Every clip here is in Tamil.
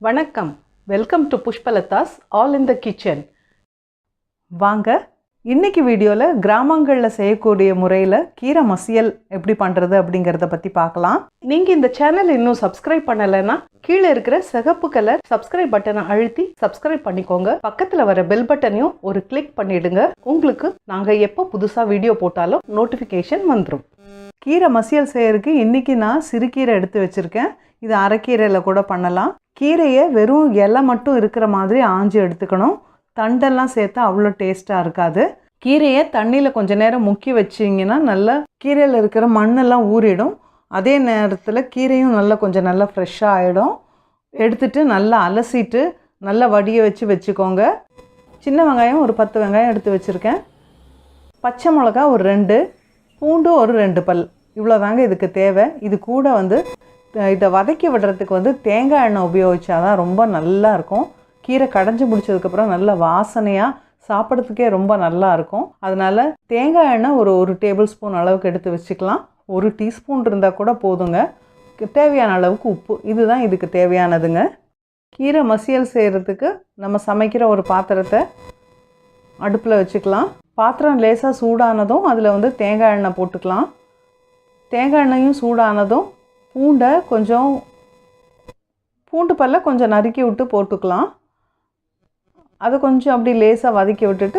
வணக்கம், welcome to Pushpalatha's all in the kitchen. வாங்க, இன்னைக்கு வீடியோவில் கிராமங்களில் செய்யக்கூடிய முறையில் கீரை மசியல் எப்படி பண்ணுறது அப்படிங்கிறத பற்றி பார்க்கலாம். நீங்கள் இந்த சேனல் இன்னும் சப்ஸ்கிரைப் பண்ணலைன்னா கீழே இருக்கிற சிகப்பு கலர் சப்ஸ்கிரைப் பட்டனை அழுத்தி சப்ஸ்கிரைப் பண்ணிக்கோங்க. பக்கத்தில் வர பெல் பட்டனையும் ஒரு கிளிக் பண்ணிடுங்க. உங்களுக்கு நாங்கள் எப்போ புதுசாக வீடியோ போட்டாலும் நோட்டிஃபிகேஷன் வந்துடும். கீரை மசியல் செய்யறதுக்கு இன்றைக்கி நான் சிறுகீரை எடுத்து வச்சுருக்கேன். இது அரைக்கீரையில் கூட பண்ணலாம். கீரையை வெறும் இலை மட்டும் இருக்கிற மாதிரி ஆஞ்சி எடுத்துக்கணும். தண்டெல்லாம் சேர்த்தா அவ்வளோ டேஸ்ட்டாக இருக்காது. கீரையை தண்ணியில் கொஞ்சம் நேரம் முக்கி வச்சிங்கன்னா நல்லா கீரையில் இருக்கிற மண்ணெல்லாம் ஊறிடும். அதே நேரத்தில் கீரையும் நல்லா ஃப்ரெஷ்ஷாக ஆகிடும். எடுத்துட்டு நல்லா அலசிட்டு நல்லா வடிய வச்சுக்கோங்க. சின்ன வெங்காயம் ஒரு 10 வெங்காயம் எடுத்து வச்சுருக்கேன். பச்சை மிளகா ஒரு 2, பூண்டு ஒரு 2 பல், இவ்வளோதாங்க இதுக்கு தேவை. இது கூட இதை வதக்கி விடுறதுக்கு தேங்காய் எண்ணெய் உபயோகிச்சா தான் ரொம்ப நல்லா இருக்கும். கீரை கடைஞ்சி முடிச்சதுக்கப்புறம் நல்ல வாசனையாக சாப்பிட்றதுக்கே ரொம்ப நல்லா இருக்கும். அதனால் தேங்காய் எண்ணெய் ஒரு டேபிள் ஸ்பூன் அளவுக்கு எடுத்து வச்சுக்கலாம். 1 டீஸ்பூன் இருந்தால் கூட போதுங்க. தேவையான அளவுக்கு உப்பு, இதுதான் இதுக்கு தேவையானதுங்க. கீரை மசியல் செய்கிறதுக்கு நம்ம சமைக்கிற ஒரு பாத்திரத்தை அடுப்பில் வச்சுக்கலாம். பாத்திரம் லேசாக சூடானதும் அதில் தேங்காய் எண்ணெய் போட்டுக்கலாம். தேங்காய் எண்ணெயும் சூடானதும் பூண்டு பல்ல கொஞ்சம் நறுக்கி விட்டு போட்டுக்கலாம். அது கொஞ்சம் அப்படி லேசாக வதக்கி விட்டுட்டு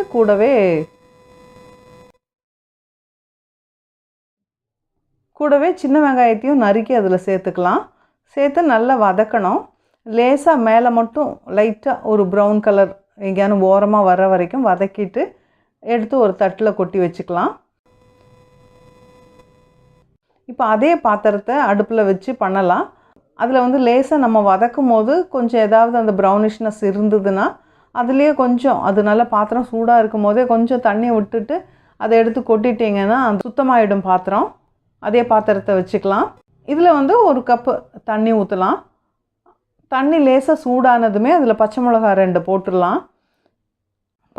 கூடவே சின்ன வெங்காயத்தையும் நறுக்கி அதில் சேர்த்துக்கலாம். சேர்த்து நல்லா வதக்கணும். லேசாக மேலே மட்டும் லைட்டாக ஒரு ப்ரௌன் கலர் எங்கேயானு ஓரமாக வர வரைக்கும் வதக்கிட்டு எடுத்து ஒரு தட்டில் கொட்டி வச்சுக்கலாம். இப்போ அதே பாத்திரத்தை அடுப்பில் வச்சு பண்ணலாம். அதில் லேசாக நம்ம வதக்கும் போது கொஞ்சம் ஏதாவது அந்த ப்ரௌனிஷ்னஸ் இருந்ததுன்னா அதுலேயே கொஞ்சம் அது நல்ல பாத்திரம் சூடாக இருக்கும் போதே கொஞ்சம் தண்ணி விட்டுட்டு அதை எடுத்து கொட்டிட்டிங்கன்னா அது சுத்தமாகிடும் பாத்திரம். அதே பாத்திரத்தை வச்சுக்கலாம். இதில் 1 கப்பு தண்ணி ஊற்றலாம். தண்ணி லேசாக சூடானதுமே அதில் பச்சை மிளகாய் 2 போட்டுடலாம்.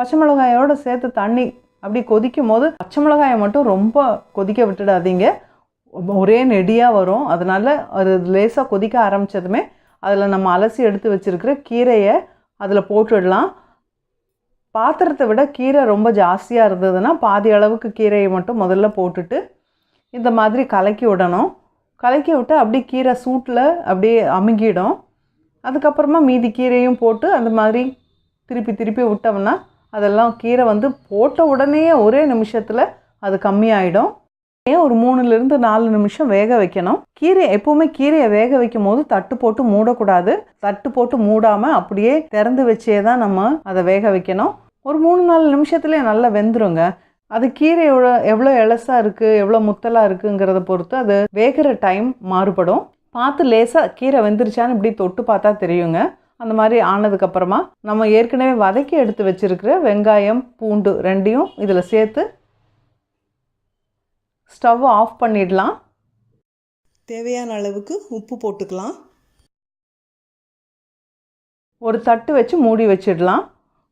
பச்சை மிளகாயோடு சேர்த்து தண்ணி அப்படி கொதிக்கும் போது பச்சை மிளகாயை மட்டும் ரொம்ப கொதிக்க விட்டுடாதீங்க, ஒரே நெடியாக வரும். அதனால் அது லேசாக கொதிக்க ஆரம்பித்ததுமே அதில் நம்ம அலசி எடுத்து வச்சுருக்கிற கீரையை அதில் போட்டுடலாம். பாத்திரத்தை விட கீரை ரொம்ப ஜாஸ்தியாக இருந்ததுன்னா பாதி அளவுக்கு கீரையை மட்டும் முதல்ல போட்டுட்டு இந்த மாதிரி கலக்கி விடணும். கலக்கி விட்டு அப்படியே கீரை சூட்டில் அப்படியே அமுங்கிடும். அதுக்கப்புறமா மீதி கீரையும் போட்டு அந்த மாதிரி திருப்பி விட்டோம்னா அதெல்லாம் கீரை போட்ட உடனே ஒரே நிமிஷத்தில் அது கம்மியாயிடும். ஒரு 3லிருந்து 4 நிமிஷம் வேக வைக்கணும். எப்பவுமே கீரையை வேக வைக்கும் போது தட்டு போட்டு மூடக்கூடாது. தட்டு போட்டு மூடாமல் அப்படியே திறந்து வச்சே தான் நம்ம அதை வேக வைக்கணும். ஒரு 3-4 நிமிஷத்துலேயே நல்லா வெந்துருங்க. அது கீரையோட எவ்வளோ எலசாக இருக்குது எவ்வளோ முத்தலாக இருக்குங்கிறத பொறுத்து அது வேகிற டைம் மாறுபடும். பார்த்து லேசாக கீரை வெந்துருச்சான்னு இப்படி தொட்டு பார்த்தா தெரியுங்க. அந்த மாதிரி ஆனதுக்கப்புறமா நம்ம ஏற்கனவே வதக்கி எடுத்து வச்சுருக்கிற வெங்காயம் பூண்டு 2யும் இதில் சேர்த்து ஸ்டவ் ஆஃப் பண்ணிடலாம். தேவையான அளவுக்கு உப்பு போட்டுக்கலாம். ஒரு தட்டு வச்சு மூடி வச்சிடலாம்.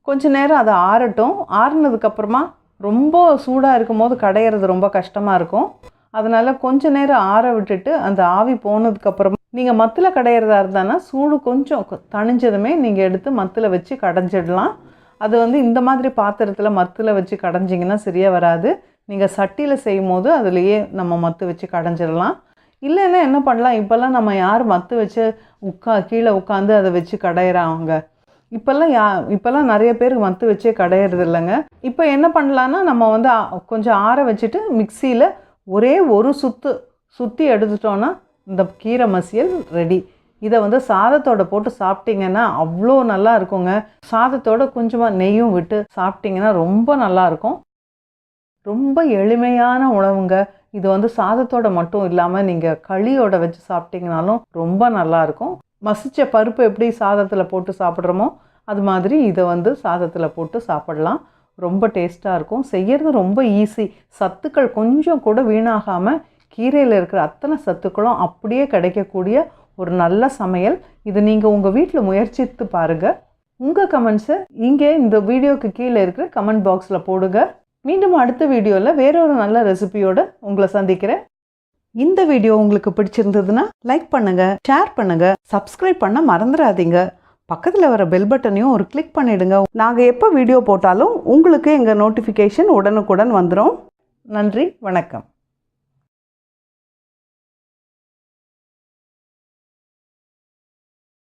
கொஞ்ச நேரம் அதை ஆறட்டும். ஆறுனதுக்கப்புறமா ரொம்ப சூடாக இருக்கும் போது கடையிறது ரொம்ப கஷ்டமாக இருக்கும். அதனால் கொஞ்ச நேரம் ஆற விட்டுட்டு அந்த ஆவி போனதுக்கப்புறமா நீங்கள் மத்தில் கடையிறதா இருந்தானா சூடு கொஞ்சம் தணிஞ்சதுமே நீங்கள் எடுத்து மத்தில் வச்சு கடைஞ்சிடலாம். அது இந்த மாதிரி பாத்திரத்தில் மத்தில் வச்சு கடைஞ்சிங்கன்னா சரியாக வராது. நீங்கள் சட்டியில் செய்யும் போது அதுலேயே நம்ம மத்து வச்சு கடைஞ்சிடலாம். இல்லைன்னா என்ன பண்ணலாம், இப்போல்லாம் நம்ம யார் மத்து வச்சு கீழே உட்காந்து அதை வச்சு கடையிறாங்க. இப்போல்லாம் நிறைய பேர் மத்து வச்சே கடையிறது இல்லைங்க. இப்போ என்ன பண்ணலான்னா நம்ம கொஞ்சம் ஆற வச்சுட்டு மிக்சியில் ஒரே ஒரு சுற்றி எடுத்துட்டோன்னா இந்த கீரை மசியல் ரெடி. இதை சாதத்தோட போட்டு சாப்பிட்டிங்கன்னா அவ்வளோ நல்லா இருக்குங்க. சாதத்தோட கொஞ்சமாக நெய்யும் விட்டு சாப்பிட்டிங்கன்னா ரொம்ப நல்லாயிருக்கும். ரொம்ப எளிமையான உணவுங்க. இது சாதத்தோட மட்டும் இல்லாமல் நீங்கள் களியோட வச்சு சாப்பிட்டிங்கனாலும் ரொம்ப நல்லாயிருக்கும். மசிச்ச பருப்பு எப்படி சாதத்தில் போட்டு சாப்பிட்றோமோ அது மாதிரி இதை சாதத்தில் போட்டு சாப்பிடலாம். ரொம்ப டேஸ்ட்டாக இருக்கும். செய்கிறது ரொம்ப ஈஸி. சத்துக்கள் கொஞ்சம் கூட வீணாகாமல் கீரையில் இருக்கிற அத்தனை சத்துக்களும் அப்படியே கிடைக்கக்கூடிய ஒரு நல்ல சமையல். இது நீங்கள் உங்கள் வீட்டில் முயற்சித்து பாருங்கள். உங்கள் கமெண்ட்ஸை இங்கே இந்த வீடியோக்கு கீழே இருக்கிற கமெண்ட் பாக்ஸில் போடுங்க. மீண்டும் அடுத்த வீடியோவில் வேறொரு நல்ல ரெசிபியோடு உங்களை சந்திக்கிறேன். இந்த வீடியோ உங்களுக்கு பிடிச்சிருந்ததுன்னா லைக் பண்ணுங்கள், ஷேர் பண்ணுங்கள், சப்ஸ்கிரைப் பண்ண மறந்துடாதீங்க. பக்கத்தில் வர பெல் பட்டனையும் ஒரு கிளிக் பண்ணிவிடுங்க. நாங்கள் எப்போ வீடியோ போட்டாலும் உங்களுக்கு எங்கள் நோட்டிஃபிகேஷன் உடனுக்குடன் வந்துடும். நன்றி, வணக்கம்.